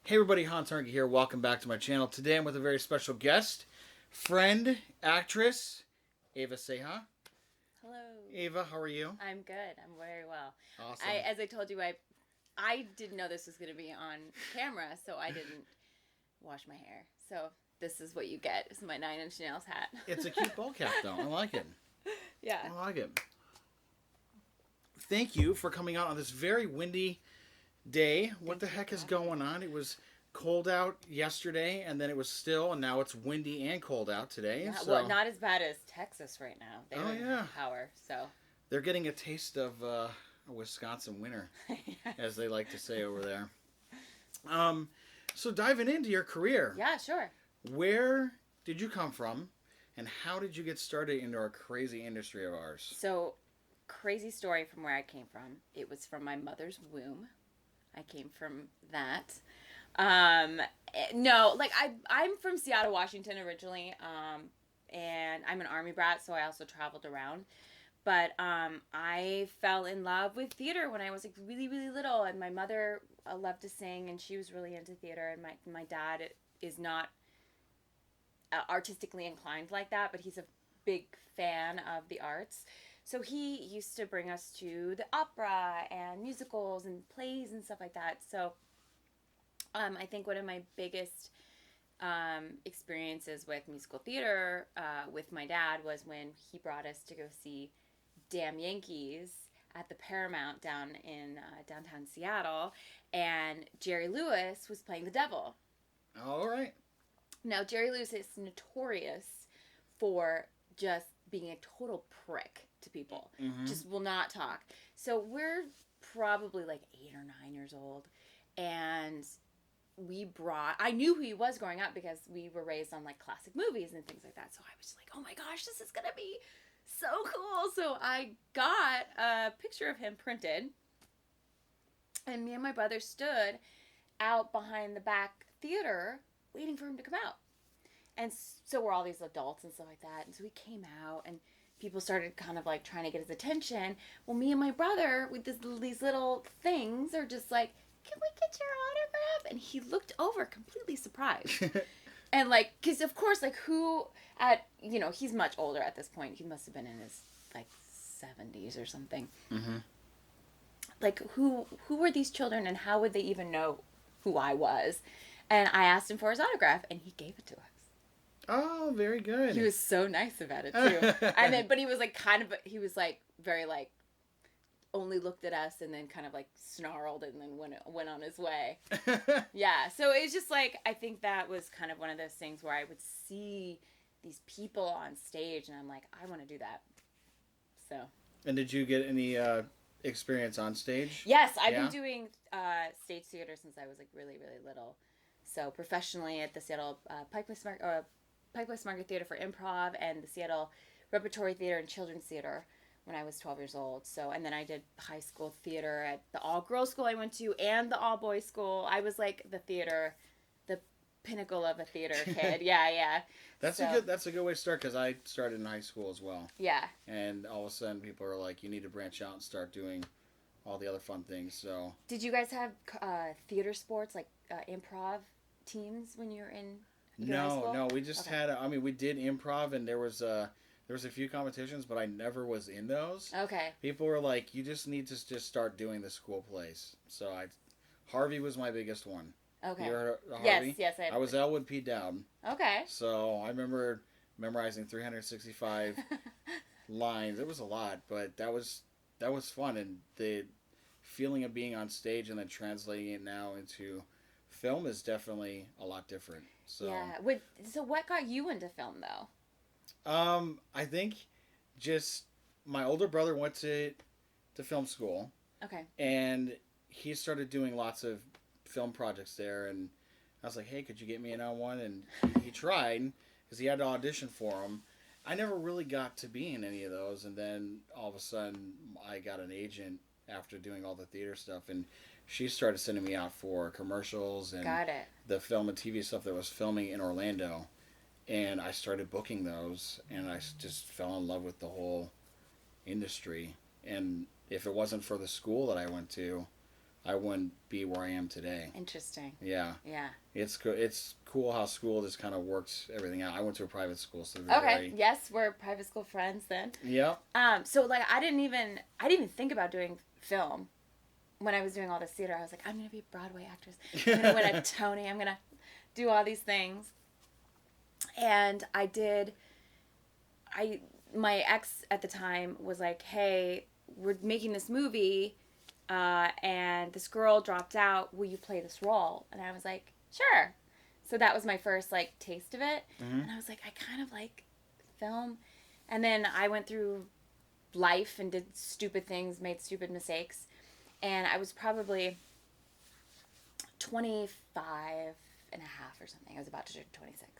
Hey everybody, Hernke here. Welcome back to my channel. Today I'm with a very special guest, friend, actress, Eva Ceja. Hello. Eva, how are you? I'm good. I'm very well. Awesome. As I told you, I didn't know this was going to be on camera, so I didn't wash my hair. So this is what you get. This is my 9-inch nails hat. It's a cute ball cap though. I like it. Yeah. I like it. Thank you for coming out on this very windy day. What the heck is going on? It was cold out yesterday, and then it was still, and now it's windy and cold out today. Yeah, so well, not as bad as Texas right now. They don't yeah. have power, so. They're getting a taste of a Wisconsin winter, as they like to say over there. So diving into your career. Yeah, sure. Where did you come from, and how did you get started into our crazy industry of ours? So, crazy story from where I came from. It was from my mother's womb. I came from that. No, like I'm from Seattle, Washington originally, and I'm an Army brat, so I also traveled around. But I fell in love with theater when I was like really, really little, and my mother loved to sing, and she was really into theater, and my dad is not artistically inclined like that, but he's a big fan of the arts. So he used to bring us to the opera and musicals and plays and stuff like that. So I think one of my biggest experiences with musical theater with my dad was when he brought us to go see Damn Yankees at the Paramount down in downtown Seattle, and Jerry Lewis was playing the devil. All right. Now, Jerry Lewis is notorious for just being a total prick to people. Mm-hmm. Just will not talk. So we're probably like 8 or 9 years old, and I knew who he was growing up because we were raised on like classic movies and things like that. So I was just like, oh my gosh, this is gonna be so cool. So I got a picture of him printed, and me and my brother stood out behind the back theater waiting for him to come out. And so we're all these adults and stuff like that. And so he came out, and people started kind of like trying to get his attention. Well, me and my brother with these little things are just like, can we get your autograph? And he looked over completely surprised. And like, because of course, like he's much older at this point. He must have been in his like 70s or something. Mm-hmm. Like who were these children, and how would they even know who I was? And I asked him for his autograph, and he gave it to us. Oh, very good. He was so nice about it too. And then, but he was like he was like very like only looked at us and then kind of like snarled and then went on his way. Yeah. So it's just like, I think that was kind of one of those things where I would see these people on stage and I'm like, I want to do that. So. And did you get any experience on stage? Yes, I've been doing stage theater since I was like really, really little. So professionally at the Seattle Pike West Market Theater for improv, and the Seattle Repertory Theater and Children's Theater when I was 12 years old. So, and then I did high school theater at the all-girls school I went to and the all-boys school. I was like the pinnacle of a theater kid. Yeah. That's a good way to start, because I started in high school as well. Yeah. And all of a sudden people are like, you need to branch out and start doing all the other fun things. So. Did you guys have theater sports like improv teams when you were in high school? No, we just had. We did improv, and there was a few competitions, but I never was in those. Okay. People were like, you just need to just start doing the school plays. So Harvey was my biggest one. Okay. You heard of Harvey? Yes. I was Elwood P. Dowd. Okay. So I remember memorizing 365 lines. It was a lot, but that was fun, and the feeling of being on stage and then translating it now into film is definitely a lot different. So yeah. So what got you into film though? I think just my older brother went to film school. Okay. And he started doing lots of film projects there, and I was like, hey, could you get me in on one? And he tried, because he had to audition for them. I never really got to be in any of those, and then all of a sudden I got an agent after doing all the theater stuff, and she started sending me out for commercials and the film and TV stuff that was filming in Orlando. And I started booking those, and I just fell in love with the whole industry. And if it wasn't for the school that I went to, I wouldn't be where I am today. Interesting. Yeah. Yeah. It's cool how school just kind of works everything out. I went to a private school, so Okay. Yes, we're private school friends then. Yeah. So like I didn't even think about doing film when I was doing all this theater. I was like, I'm gonna be a Broadway actress. I'm gonna win a Tony. I'm gonna do all these things. And I did. My ex at the time was like, hey, we're making this movie, and this girl dropped out. Will you play this role? And I was like, sure. So that was my first like taste of it, and I was like, I kind of like film. And then I went through life and did stupid things, made stupid mistakes, and I was probably 25 and a half or something. I was about to turn 26,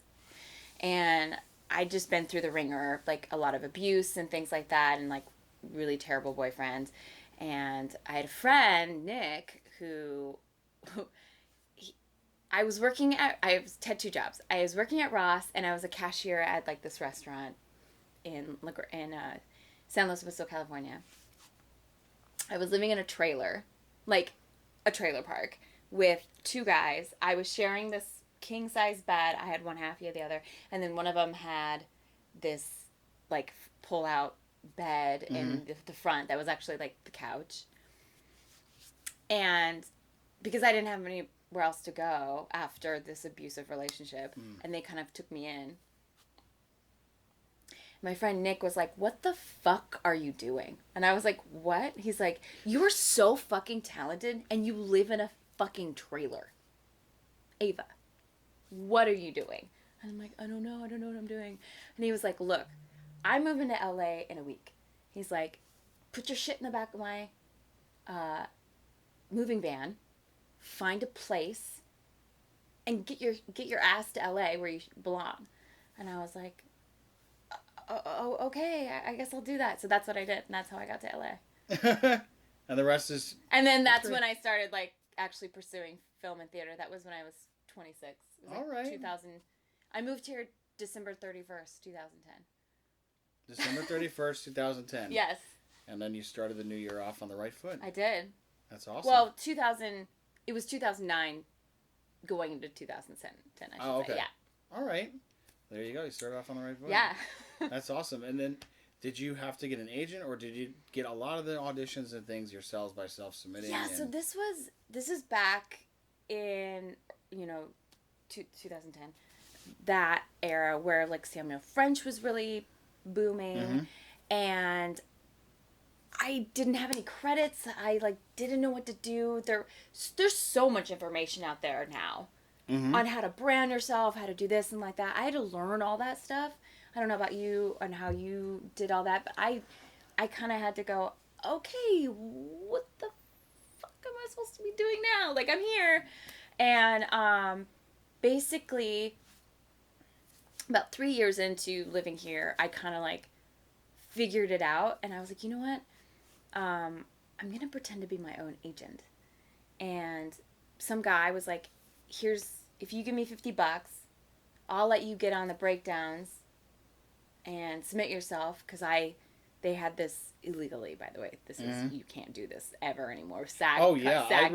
and I'd just been through the ringer, like a lot of abuse and things like that, and like really terrible boyfriends. And I had a friend, Nick, I was had two jobs. I was working at Ross, and I was a cashier at like this restaurant in San Luis Obispo, California. I was living in a trailer, like a trailer park, with two guys. I was sharing this king size bed. I had one half, he had the other, and then one of them had this like pull out bed in the front that was actually like the couch. And because I didn't have anywhere else to go after this abusive relationship, and they kind of took me in, my friend Nick was like, what the fuck are you doing? And I was like, what? He's like, you're so fucking talented and you live in a fucking trailer. Ava, what are you doing? And I'm like, I don't know what I'm doing. And he was like, look, I'm moving to LA in a week. He's like, put your shit in the back of my moving van, find a place, and get your ass to LA where you belong. And I was like, oh, okay, I guess I'll do that. So that's what I did, and that's how I got to LA. And the rest is... And then that's when I started, like, actually pursuing film and theater. That was when I was 26. It was like all right. 2000. I moved here December 31st, 2010. December 31st, 2010. Yes. And then you started the new year off on the right foot. I did. That's awesome. Well, it was 2009 going into 2010, I should okay. say. Yeah. All right. There you go. You started off on the right foot. Yeah. That's awesome. And then, did you have to get an agent, or did you get a lot of the auditions and things yourselves by self-submitting? Yeah. So this is back in 2010, that era where like Samuel French was really booming, and I didn't have any credits. I like didn't know what to do. There's so much information out there now. On how to brand yourself, how to do this and like that. I had to learn all that stuff. I don't know about you and how you did all that, but I kind of had to go, okay, what the fuck am I supposed to be doing now? Like, I'm here. And basically, about 3 years into living here, I kind of like figured it out. And I was like, you know what? I'm going to pretend to be my own agent. And some guy was like, if you give me $50, I'll let you get on the breakdowns and submit yourself, because they had this illegally, by the way. This is, you can't do this ever anymore. SAG. Oh yeah, I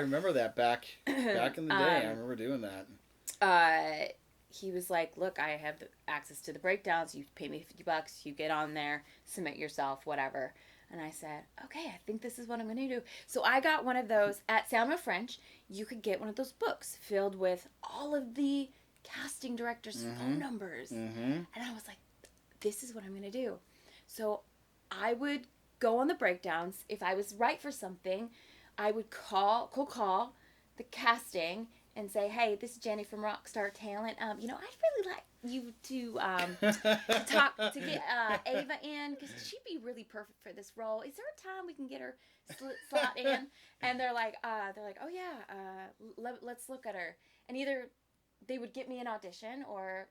remember that back in the day. I remember doing that. He was like, look, I have access to the breakdowns. You pay me $50, you get on there, submit yourself, whatever. And I said, okay, I think this is what I'm going to do. So I got one of those at Samuel French. You could get one of those books filled with all of the casting directors' phone numbers. And I was like, this is what I'm going to do. So I would go on the breakdowns. If I was right for something, I would cold call the casting and say, hey, this is Jenny from Rockstar Talent. I'd really like you to get Ava in, because she'd be really perfect for this role. Is there a time we can get her slot in? And they're like, oh yeah, let's look at her. And either they would get me an audition or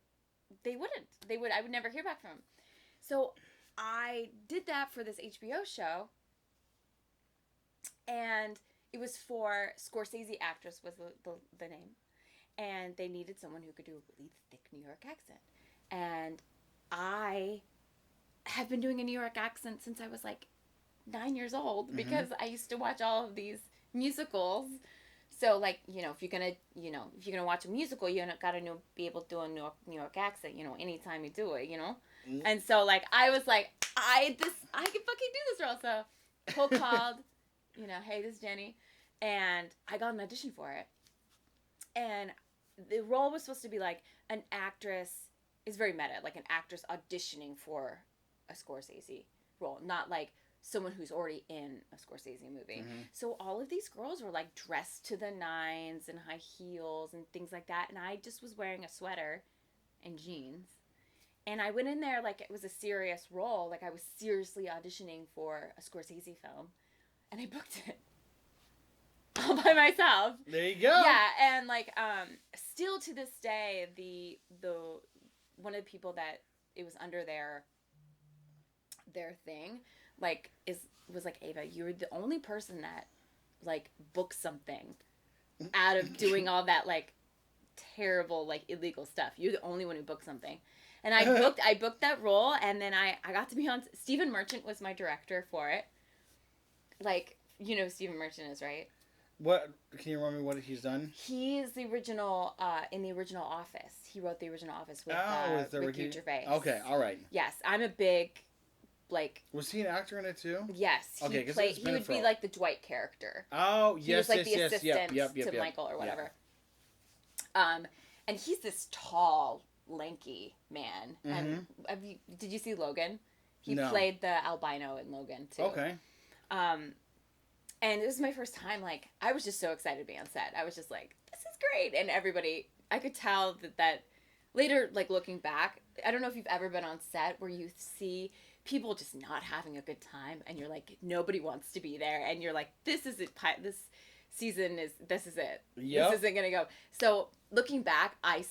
they wouldn't. I would never hear back from them. So I did that for this HBO show, and it was for Scorsese Actress was the name. And they needed someone who could do a really thick New York accent. And I have been doing a New York accent since I was like 9 years old, because I used to watch all of these musicals. So, like, if you're gonna watch a musical, you gotta be able to do a New York accent, anytime you do it, Mm. And so, like, I was like, I can fucking do this role. So, cold called, hey, this is Jenny, and I got an audition for it. And the role was supposed to be like an actress. It's very meta, like an actress auditioning for a Scorsese role, not like someone who's already in a Scorsese movie. Mm-hmm. So all of these girls were like dressed to the nines and high heels and things like that, and I just was wearing a sweater and jeans. And I went in there like it was a serious role, like I was seriously auditioning for a Scorsese film, and I booked it all by myself. There you go. Yeah, and like still to this day, the one of the people that it was under their thing, like was like, Ava, you're the only person that like booked something out of doing all that like terrible like illegal stuff. You're the only one who booked something. And I booked that role, and then I got to be on. Stephen Merchant was my director for it. Like, who Stephen Merchant is, right? What can you remind me what he's done? He's the original in the original Office. He wrote the original Office with Ricky Gervais. Okay, all right. Yes, I'm a big like. Was he an actor in it too? Yes, okay, he would be like the Dwight character. Oh, he was like the assistant yep, to Michael or whatever. And he's this tall, lanky man. Mm-hmm. And did you see Logan? He No. played the albino in Logan too. Okay. And it was my first time, like, I was just so excited to be on set. I was just like, this is great. And everybody, I could tell that later, like, looking back, I don't know if you've ever been on set where you see people just not having a good time, and you're like, nobody wants to be there. And you're like, this is it. This season this is it. Yep. This isn't going to go. So, looking back, I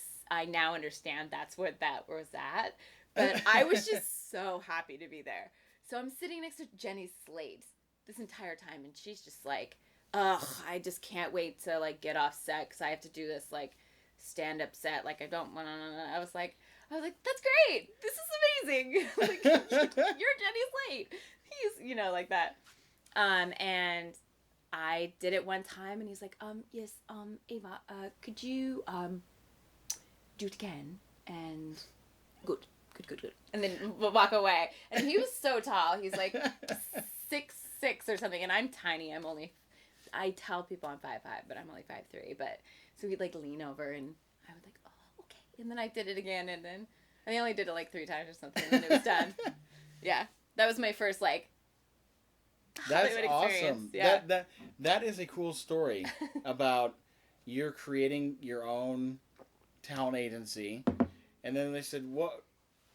now understand that's what that was at. But I was just so happy to be there. So, I'm sitting next to Jenny Slate this entire time, and she's just like, ugh, I just can't wait to like get off set because I have to do this like stand-up set. Like, I don't want to. I was like, that's great. This is amazing. Like, you're Jenny Slate. He's like that. And I did it one time, and he's like, yes, Ava, could you do it again? And good. And then we'll walk away. And he was so tall. He's like 6'6" or something, and I'm tiny. I tell people I'm 5'5", but I'm only 5'3". But so he'd like lean over, and I would like, oh, okay. And then I did it again, and then I only did it like 3 times or something, and then it was done. Yeah, that was my first like. That's Hollywood awesome. experience. Yeah. That is a cool story about you're creating your own talent agency, and then they said, "What?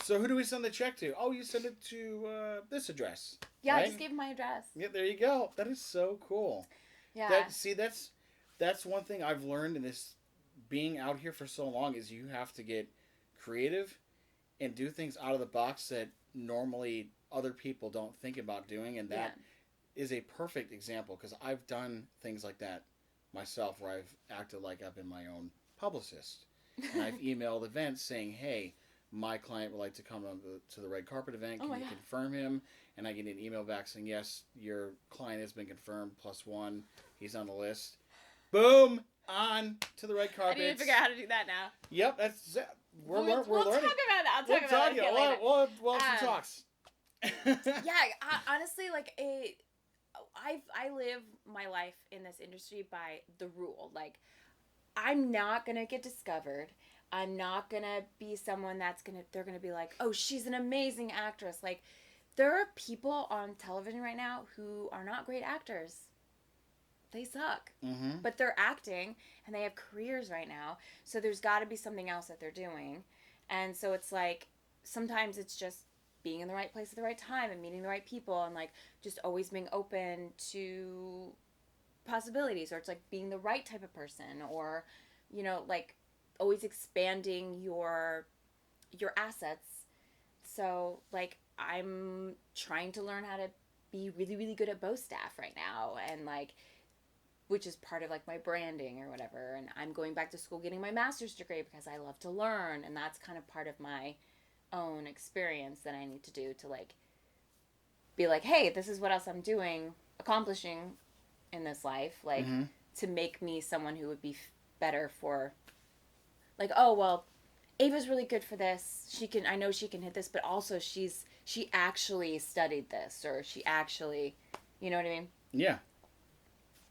So who do we send the check to? Oh, you send it to this address." Yeah, right? I just gave him my address. Yeah, there you go. That is so cool. Yeah. That's one thing I've learned in this being out here for so long is you have to get creative and do things out of the box that normally other people don't think about doing, and that is a perfect example because I've done things like that myself where I've acted like I've been my own publicist, and I've emailed events saying, hey, my client would like to come to the red carpet event. Can you confirm him? And I get an email back saying, yes, your client has been confirmed, +1. He's on the list. Boom! On to the red carpet. I need to figure out how to do that now. Yep, that's it. We're We'll learning. talk about that. I'll talk about it later. We'll have some talks. Yeah, honestly, like, I live my life in this industry by the rule. Like, I'm not going to get discovered. I'm not going to be someone they're going to be like, oh, she's an amazing actress. Like, there are people on television right now who are not great actors. They suck. Mm-hmm. But they're acting, and they have careers right now. So there's got to be something else that they're doing. And so it's like, sometimes it's just being in the right place at the right time and meeting the right people and, like, just always being open to possibilities. Or it's, like, being the right type of person. Or, like, always expanding your assets. So, like, I'm trying to learn how to be really, really good at bow staff right now, and like, which is part of like my branding or whatever. And I'm going back to school getting my master's degree because I love to learn, and that's kind of part of my own experience that I need to do to like be like, hey, this is what else I'm doing, accomplishing in this life, like to make me someone who would be better for, like, oh well, Ava's really good for this. I know she can hit this, but also she actually studied this, or she actually, you know what I mean? Yeah.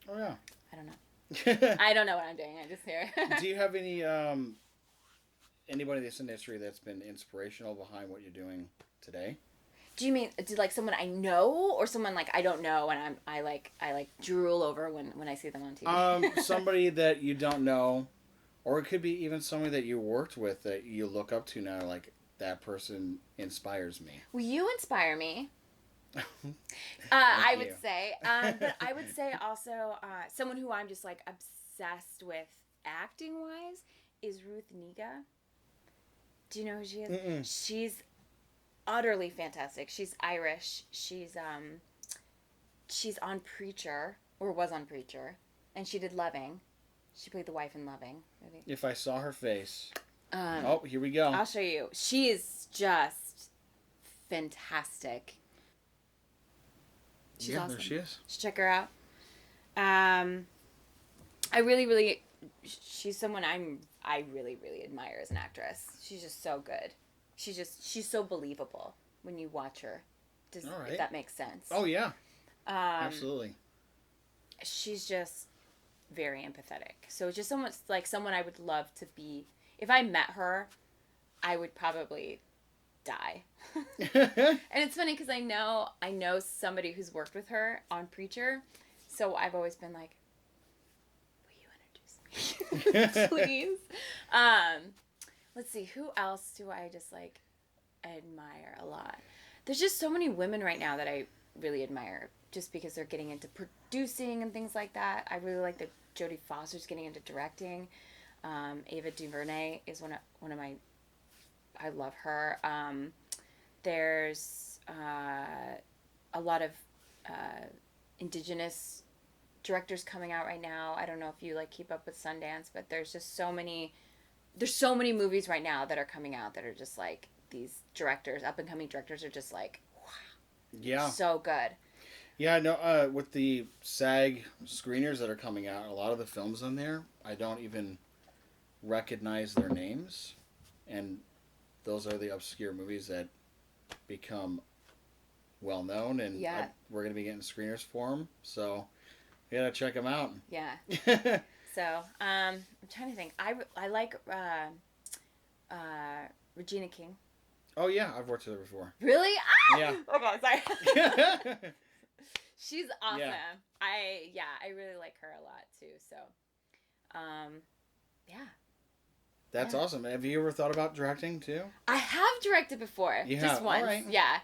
Oh yeah. I don't know. I don't know what I'm doing. I'm just here. Do you have any anybody in this industry that's been inspirational behind what you're doing today? Do you mean like someone I know, or someone like I don't know and I like drool over when I see them on TV? Somebody that you don't know, or it could be even somebody that you worked with that you look up to now, like that person inspires me. Well, you inspire me. I would say, but I would say also someone who I'm just like obsessed with acting wise is Ruth Nega. Do you know who she is? Mm-mm. She's utterly fantastic. She's Irish. She's on Preacher, or was on Preacher, and she did Loving. She played the wife in Loving movie. If I saw her face. Oh, here we go. I'll show you. She is just fantastic. She's awesome. There she is. Check her out. I really, she's someone I really admire as an actress. She's just so good. She's so believable when you watch her. If that makes sense. Oh yeah. Absolutely. She's just very empathetic. So just someone I would love to be. If I met her, I would probably die. And it's funny because I know somebody who's worked with her on Preacher, so I've always been like, will you introduce me? Please. Let's see, who else do I just like admire a lot? There's just so many women right now that I really admire, just because they're getting into producing and things like that. I really like that Jodie Foster's getting into directing. Ava DuVernay is one of my, I love her. There's a lot of indigenous directors coming out right now. I don't know if you like keep up with Sundance, but there's just so many movies right now that are coming out that are just like these directors, up and coming directors are just like, wow. Yeah. So good. Yeah, no, with the SAG screeners that are coming out, a lot of the films on there, I don't even recognize their names. And those are the obscure movies that become well known, and we're going to be getting screeners for them. So, we got to check them out. Yeah. So, I'm trying to think. I like Regina King. Oh, yeah. I've worked with her before. Really? Ah! Yeah. Okay, sorry. She's awesome. Yeah. I really like her a lot, too. So, yeah. That's awesome. Have you ever thought about directing, too? I have directed before. You just have? once. All right. Yeah.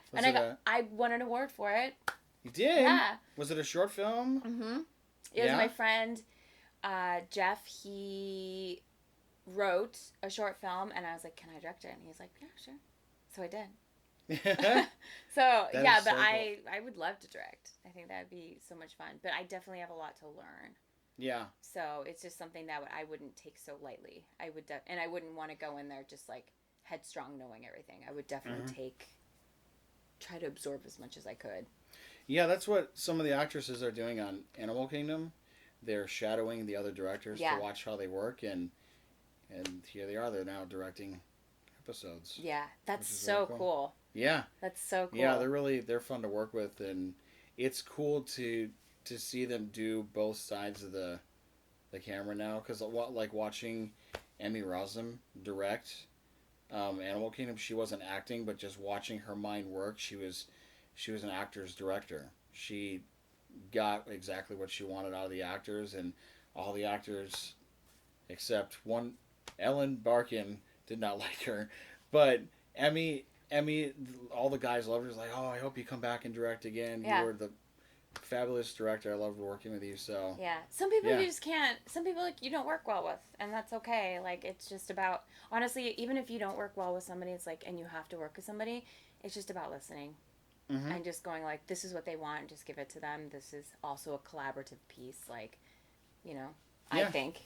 I won an award for it. You did? Yeah. Was it a short film? Mm-hmm. It was my friend, Jeff. He wrote a short film, and I was like, can I direct it? And he was like, yeah, sure. So I did. So, yeah, but cool. I would love to direct. I think that would be so much fun. But I definitely have a lot to learn. Yeah. So it's just something that I wouldn't take so lightly. And I wouldn't want to go in there just like headstrong knowing everything. I would definitely try to absorb as much as I could. Yeah, that's what some of the actresses are doing on Animal Kingdom. They're shadowing the other directors to watch how they work, and here they are. They're now directing episodes. Yeah, that's so really cool. Yeah. That's so cool. Yeah, they're fun to work with, and it's cool to see them do both sides of the camera now, because like watching Emmy Rossum direct Animal Kingdom, she wasn't acting, but just watching her mind work, she was an actor's director. She got exactly what she wanted out of the actors, and all the actors except one, Ellen Barkin, did not like her, but Emmy, all the guys loved her. Like, oh, I hope you come back and direct again. Yeah. You were the fabulous director. I loved working with you. So yeah, some people you just can't. Some people like you don't work well with, and that's okay. Like it's just about, honestly, even if you don't work well with somebody, it's like, and you have to work with somebody, it's just about listening. Mm-hmm. And just going like, this is what they want, and just give it to them. This is also a collaborative piece, like, I think.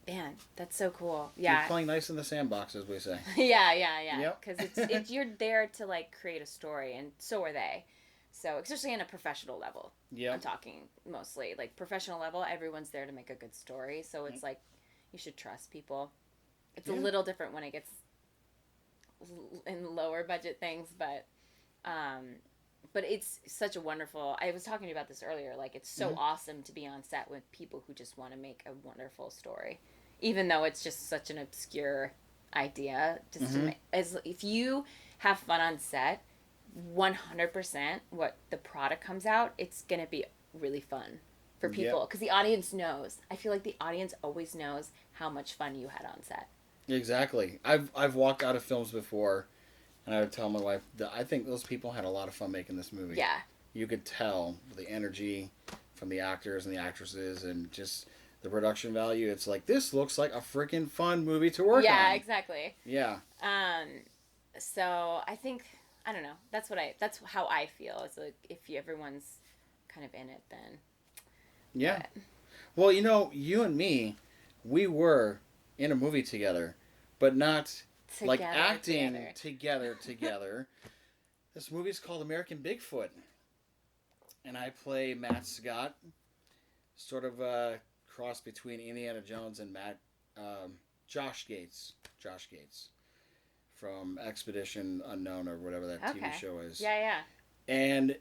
Man, that's so cool. Yeah. You're playing nice in the sandbox, as we say. Yeah. Yep. Because it's you're there to like create a story, and so are they. So, especially on a professional level, Yeah. I'm talking mostly. Like, professional level, everyone's there to make a good story. So, it's like, you should trust people. It's a little different when it gets in lower budget things, but it's such a wonderful, I was talking to you about this earlier, like, it's so awesome to be on set with people who just want to make a wonderful story. Even though it's just such an obscure idea, just to make, as if you have fun on set, 100% what the product comes out, it's gonna be really fun for people because the audience knows. I feel like the audience always knows how much fun you had on set. Exactly. I've walked out of films before, and I would tell my wife that I think those people had a lot of fun making this movie. Yeah. You could tell the energy from the actors and the actresses, and just the production value. It's like, this looks like a freaking fun movie to work on. Yeah, exactly. Yeah. So I think, I don't know. That's how I feel. It's like if everyone's kind of in it, then. Yeah. But. Well, you and me, we were in a movie together, but not like acting together. This movie's called American Bigfoot, and I play Matt Scott, sort of a cross between Indiana Jones and Josh Gates from Expedition Unknown or whatever that TV show is. Yeah. And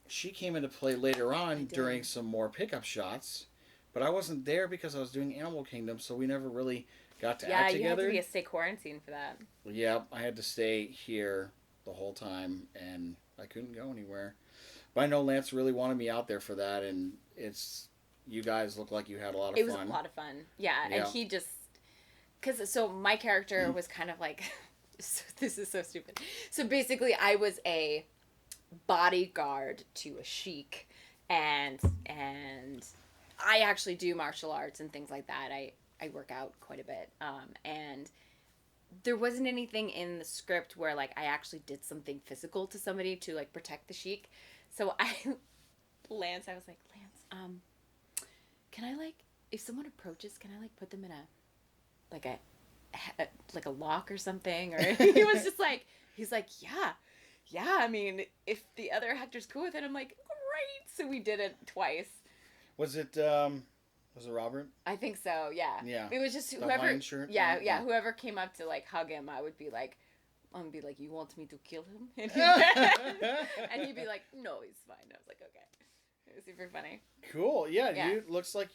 she came into play later on during some more pickup shots, but I wasn't there because I was doing Animal Kingdom, so we never really got to act together. Yeah, you had to stay quarantined for that. Yeah, I had to stay here the whole time, and I couldn't go anywhere. But I know Lance really wanted me out there for that, and you guys look like you had a lot of fun. It was a lot of fun. Yeah, and he just... So my character was kind of like... this is so stupid. So basically, I was a bodyguard to a sheik, and I actually do martial arts and things like that. I work out quite a bit, and there wasn't anything in the script where like I actually did something physical to somebody to like protect the sheik. So I was like, Lance, can I like, if someone approaches, can I like put them in a lock or something? Or he was just like, he's like, yeah, I mean, if the other actor's cool with it, I'm like, great. So we did it twice. Was it Robert? I think so, yeah. Yeah. It was just the whoever, Hawaiian shirt? yeah, whoever came up to like hug him, I would be like, you want me to kill him? And he'd be like, no, he's fine. I was like, okay. It was super funny. Cool. Yeah. You looks like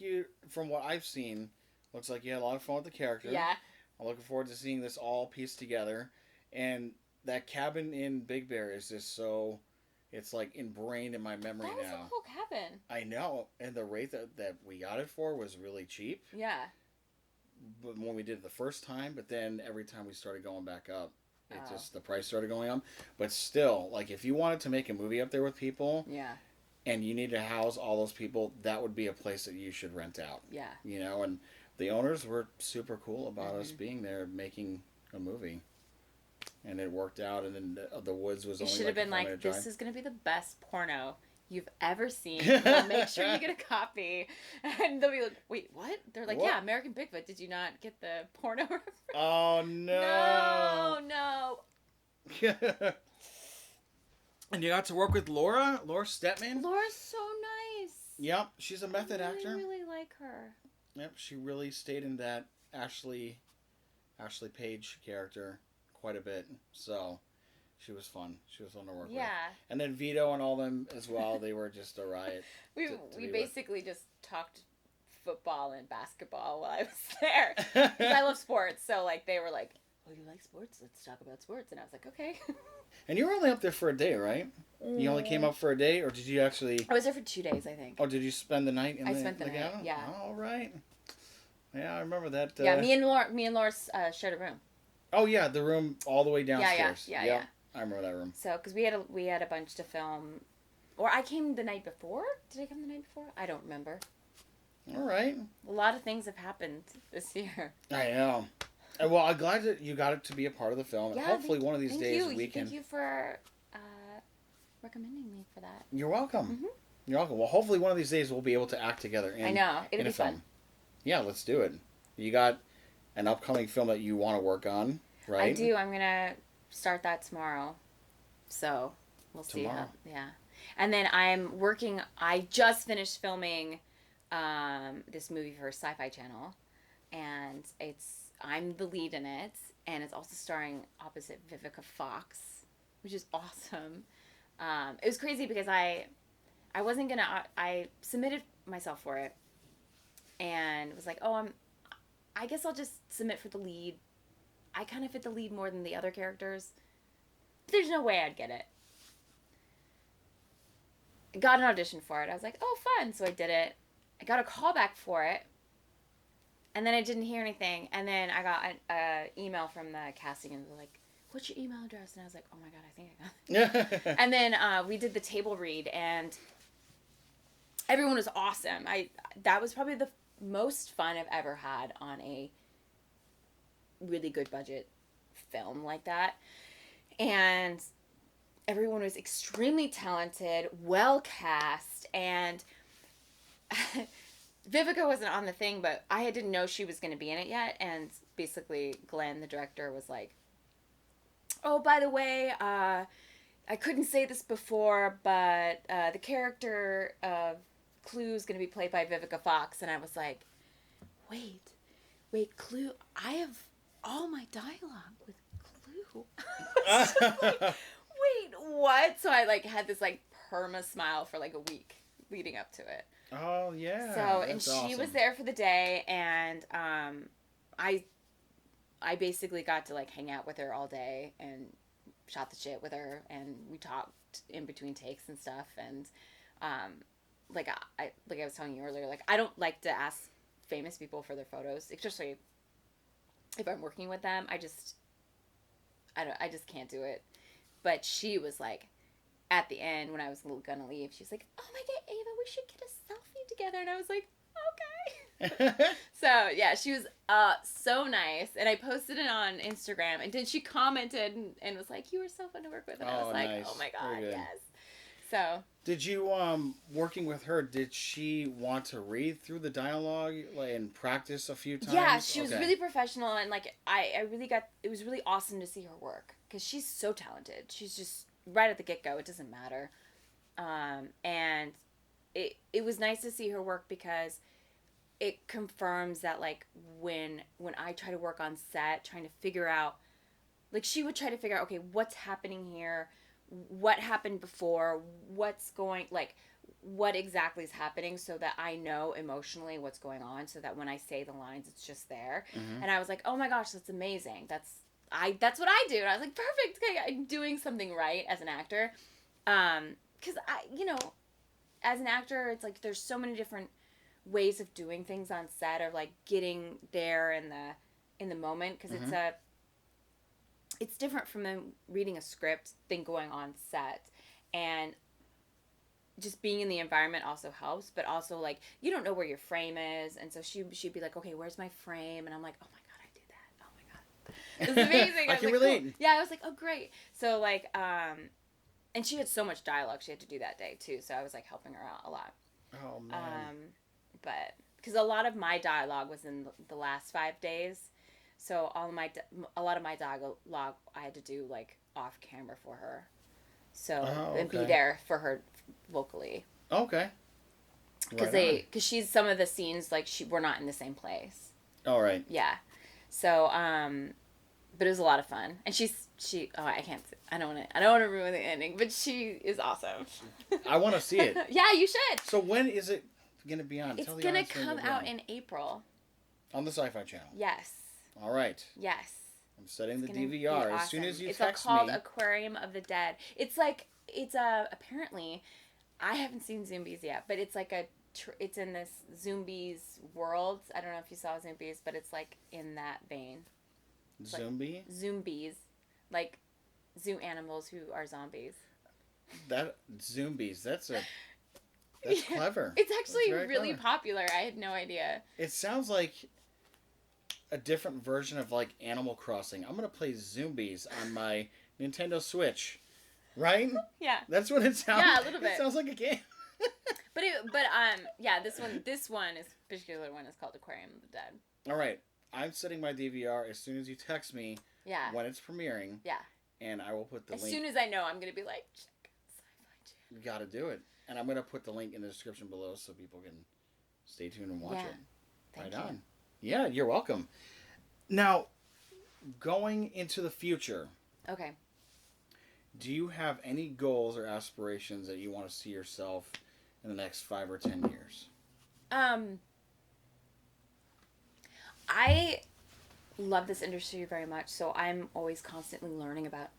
from what I've seen, looks like you had a lot of fun with the character. Yeah. I'm looking forward to seeing this all pieced together. And that cabin in Big Bear is just so, it's like ingrained in my memory now. That was a cool cabin. I know. And the rate that we got it for was really cheap. Yeah. But when we did it the first time, but then every time we started going back up, the price started going up. But still, like, if you wanted to make a movie up there with people, and you need to house all those people, that would be a place that you should rent out. Yeah. And the owners were super cool about us being there making a movie. And it worked out, and then the woods was only. You should have been like, this is going to be the best porno you've ever seen. Well, make sure you get a copy. And they'll be like, wait, what? They're like, yeah, American Bigfoot. Did you not get the porno reference? Oh, no. No. And you got to work with Laura Stetman. Laura's so nice. Yep, she's a method actor. I really like her. Yep, she really stayed in that Ashley Page character quite a bit. So she was fun. She was fun to work with. Yeah. And then Vito and all them as well. They were just a riot. We basically just talked football and basketball while I was there. Because I love sports. So like they were like, oh, you like sports? Let's talk about sports. And I was like, okay. And you were only up there for a day, right? You only came up for a day, or did you actually... I was there for 2 days, I think. Oh, did you spend the night in I spent the night, cabin? yeah. All right. Yeah, I remember that. Yeah, me and Laura shared a room. Oh, yeah, the room all the way downstairs. Yeah. I remember that room. So, because we had a bunch to film. Or I came the night before? Did I come the night before? I don't remember. All right. A lot of things have happened this year. I know. And well, I'm glad that you got it to be a part of the film. Yeah, hopefully one of these days we can... Thank you for recommending me for that. You're welcome. Mm-hmm. You're welcome. Well, hopefully one of these days we'll be able to act together in, I know. It'll in be a film. Fun. Yeah, let's do it. You got an upcoming film that you want to work on, right? I do. I'm going to start that tomorrow. So, we'll see. Tomorrow? Yeah. And then I just finished filming this movie for Sci-Fi Channel, and I'm the lead in it, and it's also starring opposite Vivica Fox, which is awesome. It was crazy because I wasn't gonna. I submitted myself for it, and was like, oh, I guess I'll just submit for the lead. I kind of fit the lead more than the other characters. There's no way I'd get it. I got an audition for it. I was like, oh, fun. So I did it. I got a call back for it. And then I didn't hear anything. And then I got an email from the casting, and they're like, what's your email address? And I was like, oh my God, I think I got it. And then we did the table read, and everyone was awesome. That was probably the most fun I've ever had on a really good budget film like that. And everyone was extremely talented, well cast, and Vivica wasn't on the thing, but I didn't know she was going to be in it yet. And basically, Glenn, the director, was like, oh, by the way, I couldn't say this before, but the character of Clue is going to be played by Vivica Fox. And I was like, wait, Clue, I have all my dialogue with Clue. Like, wait, what? So I had this perma smile for a week leading up to it. Oh yeah. So, and she was there for the day, and I basically got to hang out with her all day and shot the shit with her, and we talked in between takes and stuff. And like I was telling you earlier, I don't like to ask famous people for their photos, especially if I'm working with them. I just can't do it. But she was at the end, when I was gonna leave, she's like, oh my God, Ava, we should get a selfie together. And I was like, okay. So yeah, she was so nice, and I posted it on Instagram, and then she commented and was like, you were so fun to work with. And I was like, nice. Oh my God, yes. So did you working with her, did she want to read through the dialogue and practice a few times? Yeah, she was really professional, and I really got, it was really awesome to see her work, because she's so talented. She's just right at the get-go, it doesn't matter. And it was nice to see her work, because it confirms that when I try to work on set, trying to figure out, she would try to figure out, okay, what's happening here, what happened before, what's going, what exactly is happening, so that I know emotionally what's going on, so that when I say the lines, it's just there. Mm-hmm. And I was like, oh my gosh, that's amazing. That's what I do. And I was like, perfect. Okay, I'm doing something right as an actor. Because as an actor, it's there's so many different ways of doing things on set, or getting there in the moment, because mm-hmm. It's different from reading a script than going on set. And just being in the environment also helps, but also you don't know where your frame is, and so she'd be like, okay, where's my frame? And I'm like, oh my God, I did that. Oh my God, this is amazing. I can relate. Cool. Yeah, I was like, oh great. So and she had so much dialogue she had to do that day too, so I was helping her out a lot. Oh man. But because a lot of my dialogue was in the last 5 days, so a lot of my dialogue I had to do off camera for her, so and be there for her vocally. Okay. Because she's, some of the scenes we're not in the same place. All right. Yeah. So but it was a lot of fun, and she I don't want to ruin the ending, but she is awesome. I want to see it. Yeah, you should. So when is it gonna be on? It's gonna come out in April. On the Sci-Fi Channel. Yes. All right. Yes. I'm setting the DVR awesome. As soon as you text me. It's called Aquarium of the Dead. It's apparently, I haven't seen Zombies yet, but it's it's in this Zombies world. I don't know if you saw Zombies, but it's in that vein. Zombie? Zombies. Zoo animals who are zombies. Zombies, that's clever. It's actually really popular. I had no idea. It sounds like a different version of Animal Crossing. I'm gonna play Zombies on my Nintendo Switch, right? Yeah. That's what it sounds. Yeah, a little bit. It sounds like a game. Yeah, this one is particular one is called Aquarium of the Dead. All right, I'm setting my DVR as soon as you text me. Yeah. When it's premiering. Yeah. And I will put the link. As soon as I know, I'm gonna be check You got to do it. And I'm going to put the link in the description below so people can stay tuned and watch it. Thank Right you. on. Yeah, you're welcome. Now, going into the future, Okay. do you have any goals or aspirations that you want to see yourself in the next 5 or 10 years? I love this industry very much, so I'm always constantly learning about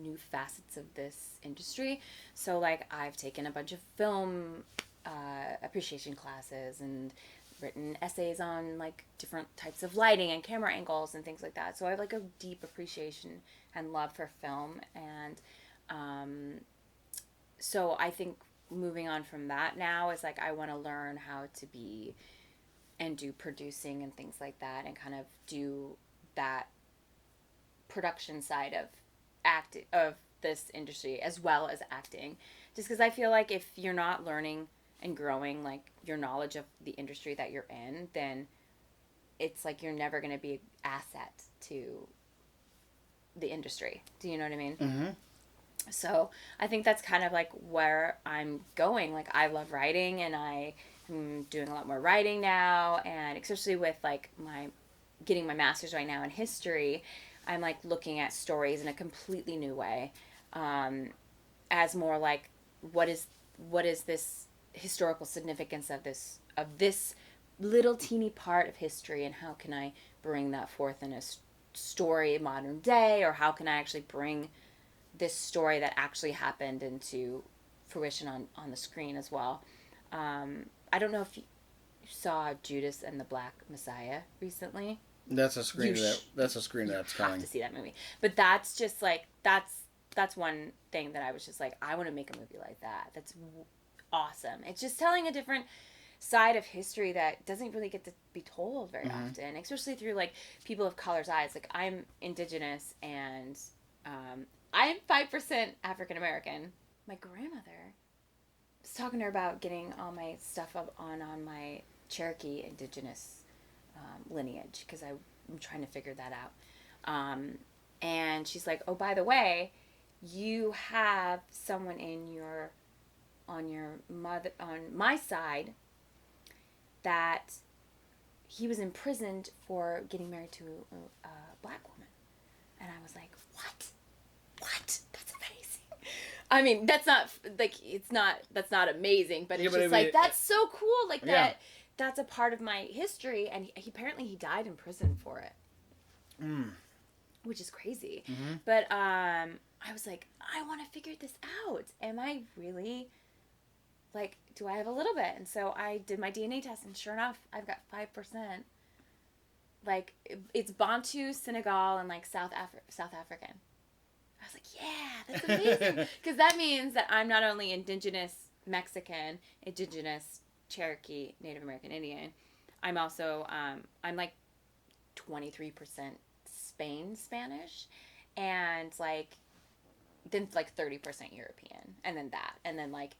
new facets of this industry. So, like, I've taken a bunch of film appreciation classes and written essays on, like, different types of lighting and camera angles and things like that. So I have, like, a deep appreciation and love for film. And so I think moving on from that now is, like, I want to learn how to be and do producing and things like that, and kind of do that production side of this industry as well as acting, just because I feel like if you're not learning and growing, like, your knowledge of the industry that you're in, then it's like you're never going to be an asset to the industry. Do you know what I mean? Mm-hmm. So I think that's kind of like where I'm going. Like, I love writing, and I am doing a lot more writing now, and especially with, like, my getting my master's right now in history, I'm, like, looking at stories in a completely new way, as more like, what is this historical significance of this little teeny part of history, and how can I bring that forth in a story modern day, or how can I actually bring this story that actually happened into fruition on the screen as well. I don't know if you saw Judas and the Black Messiah recently. That's a screen that's Have to see that movie. But that's just like that's one thing that I was just like, I want to make a movie like that. That's awesome. It's just telling a different side of history that doesn't really get to be told very often, especially through, like, people of color's eyes. Like, I'm Indigenous, and I'm 5% African American. My grandmother was talking to her about getting all my stuff up on my Cherokee Indigenous lineage, because I'm trying to figure that out. And she's like, oh, by the way, you have someone on my side that he was imprisoned for getting married to a black woman. And I was like, what? That's amazing. I mean, that's not amazing, but it's just like, that's so cool. Like, that's a part of my history, and he apparently he died in prison for it. Which is crazy. But I was like, I want to figure this out. Am I really, like, do I have a little bit? And so I did my DNA test, and sure enough, I've got 5%. Like, it's Bantu, Senegal, and, like, South African. I was like, yeah, that's amazing. Because that means that I'm not only Indigenous Mexican, Indigenous Cherokee, Native American Indian, I'm also, I'm like 23% Spanish, and, like, then, like, 30% European, and then that. And then, like,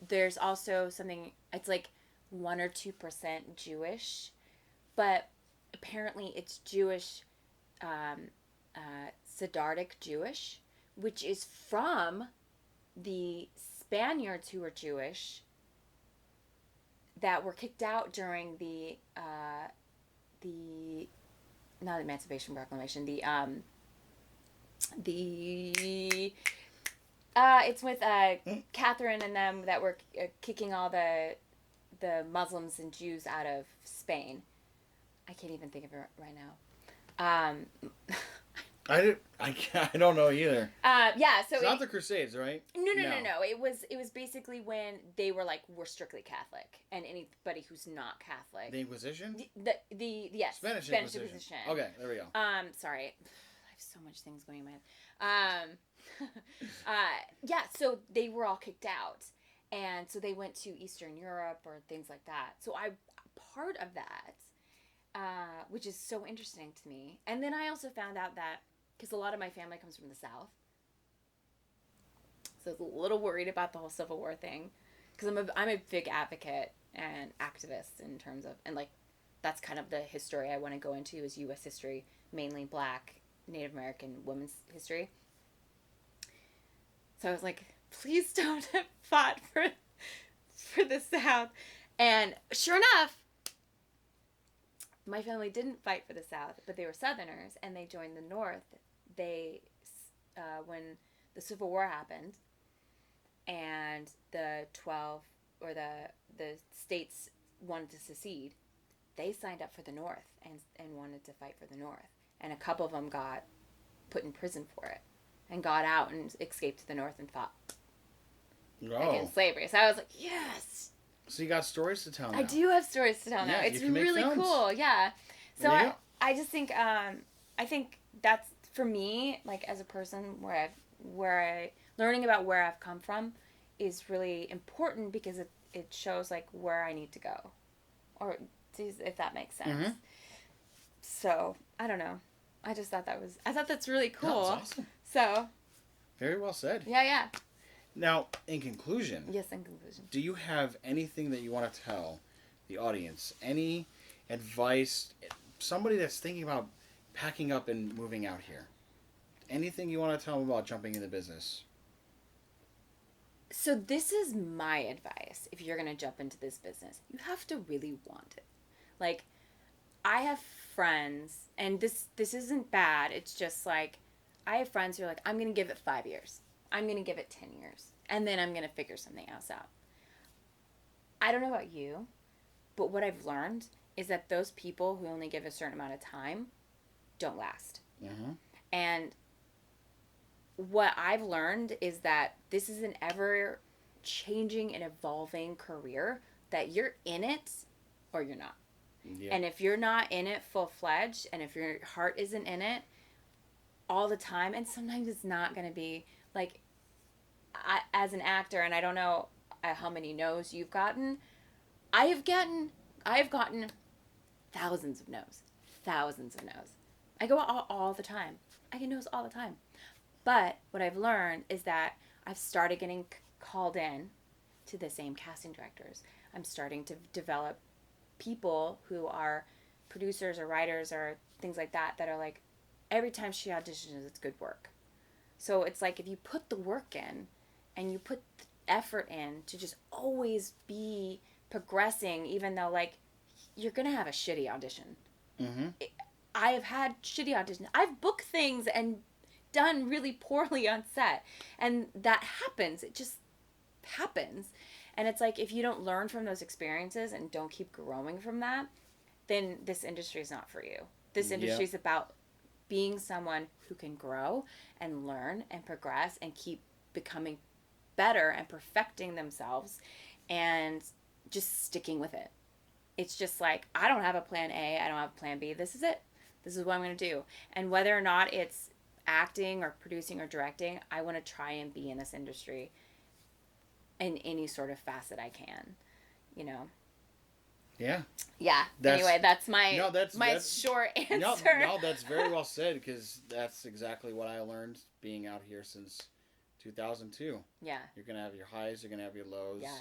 there's also something, it's like 1 or 2% Jewish, but apparently it's Jewish, Sephardic Jewish, which is from the Spaniards who were Jewish that were kicked out during the not Emancipation Proclamation, it's with Catherine and them that were kicking all the Muslims and Jews out of Spain. I can't even think of it right now. I don't know either. Yeah, so it's not the Crusades, right? No. It was basically when they were like, we're strictly Catholic, and anybody who's not Catholic. The Inquisition. Yes. Spanish Inquisition. Okay, there we go. Sorry, I have so much things going in my head. Yeah, so they were all kicked out, and so they went to Eastern Europe or things like that. So I'm part of that, which is so interesting to me. And then I also found out that, because a lot of my family comes from the South, so I was a little worried about the whole Civil War thing, because I'm a big advocate and activist in terms of, and, like, that's kind of the history I want to go into, is U.S. history, mainly Black, Native American women's history. So I was like, please don't have fought for the South. And sure enough, my family didn't fight for the South, but they were Southerners, and they joined the North. They, when the Civil War happened, and the 12 or the states wanted to secede, they signed up for the North and wanted to fight for the North. And a couple of them got put in prison for it and got out and escaped to the North and fought against slavery. So I was like, yes. So you got stories to tell now. I do have stories to tell now. It's really cool. Yeah. So yeah. I just think, I think that's, for me, like, as a person learning about where I've come from is really important because it shows, like, where I need to go. Or, if that makes sense. Mm-hmm. So, I don't know. I just thought that's really cool. That's awesome. So. Very well said. Yeah. Now, in conclusion. Yes, in conclusion. Do you have anything that you want to tell the audience? Any advice? Somebody that's thinking about packing up and moving out here. Anything you want to tell them about jumping in the business? So this is my advice. If you're going to jump into this business, you have to really want it. Like, I have friends, and this isn't bad. It's just like, I have friends who are like, I'm going to give it 5 years. I'm going to give it 10 years. And then I'm going to figure something else out. I don't know about you, but what I've learned is that those people who only give a certain amount of time don't last. Mm-hmm. And what I've learned is that this is an ever-changing and evolving career, that you're in it or you're not. Yeah. And if you're not in it full-fledged, and if your heart isn't in it all the time, and sometimes it's not going to be, like, as an actor, and I don't know how many no's you've gotten, I've gotten thousands of no's. I go out all the time. I get no's all the time. But what I've learned is that I've started getting called in to the same casting directors. I'm starting to develop people who are producers or writers or things like that are like, every time she auditions, it's good work. So it's like, if you put the work in and you put the effort in to just always be progressing, even though, like, you're going to have a shitty audition. Mm-hmm. I have had shitty auditions. I've booked things and done really poorly on set. And that happens. It just happens. And it's like, if you don't learn from those experiences and don't keep growing from that, then this industry is not for you. This industry is about being someone who can grow and learn and progress and keep becoming better and perfecting themselves and just sticking with it. It's just like, I don't have a plan A, I don't have a plan B. This is it. This is what I'm going to do. And whether or not it's acting or producing or directing, I want to try and be in this industry in any sort of facet I can, you know. Yeah. Yeah. Anyway, that's my short answer. No, that's very well said, because that's exactly what I learned being out here since 2002. Yeah. You're going to have your highs, you're going to have your lows. Yeah.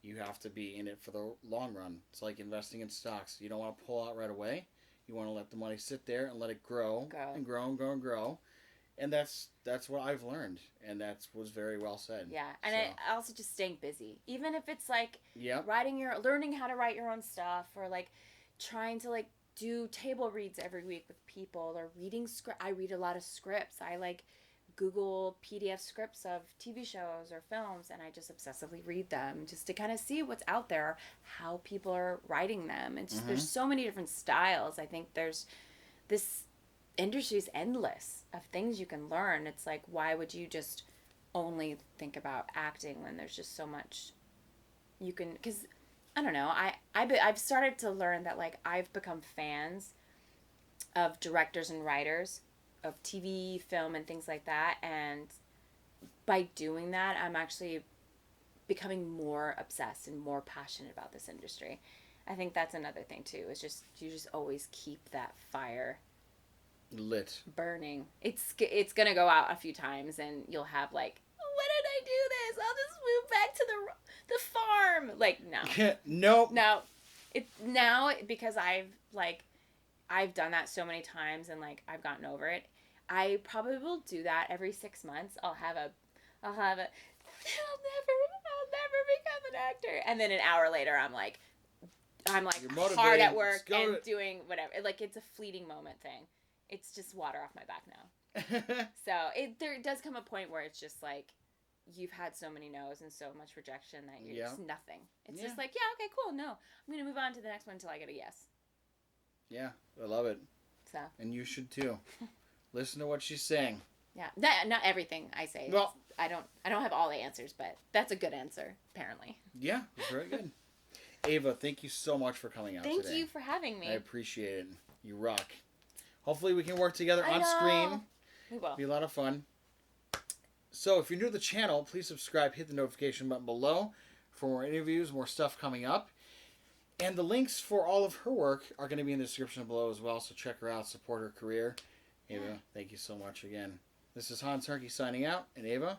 You have to be in it for the long run. It's like investing in stocks. You don't want to pull out right away. You want to let the money sit there and let it grow. And grow and grow and grow. And that's what I've learned, and that was very well said. Yeah, and also just staying busy, even if it's like learning how to write your own stuff, or like trying to like do table reads every week with people, or reading script. I read a lot of scripts. I like Google PDF scripts of TV shows or films, and I just obsessively read them just to kind of see what's out there, how people are writing them, and just there's so many different styles. I think there's this industry is endless of things you can learn. It's like, why would you just only think about acting when there's just so much you can, because I don't know, I've started to learn that, like, I've become fans of directors and writers of TV, film, and things like that, and by doing that, I'm actually becoming more obsessed and more passionate about this industry. I think that's another thing too, is just, you just always keep that fire lit, burning. It's gonna go out a few times, and you'll have like, when did I do this? I'll just move back to the farm. Like, no, no. It's now, because I've done that so many times, and like I've gotten over it. I probably will do that every 6 months. I'll have a I'll never become an actor. And then an hour later, I'm like You're hard at motivated. work Let's go and doing whatever. Like, it's a fleeting moment thing. It's just water off my back now. So there does come a point where it's just like, you've had so many no's and so much rejection that you're just nothing. It's just like, yeah, okay, cool. No, I'm going to move on to the next one until I get a yes. Yeah, I love it. So. And you should too. Listen to what she's saying. Yeah, not everything I say. Well, I don't have all the answers, but that's a good answer, apparently. Yeah, very good. Eva, thank you so much for coming out today. Thank you for having me. I appreciate it. You rock. Hopefully we can work together on screen. We will. It'll be a lot of fun. So if you're new to the channel, please subscribe, hit the notification button below for more interviews, more stuff coming up. And the links for all of her work are going to be in the description below as well, so check her out, support her career. Eva, thank you so much again. This is Hernke signing out, and Eva...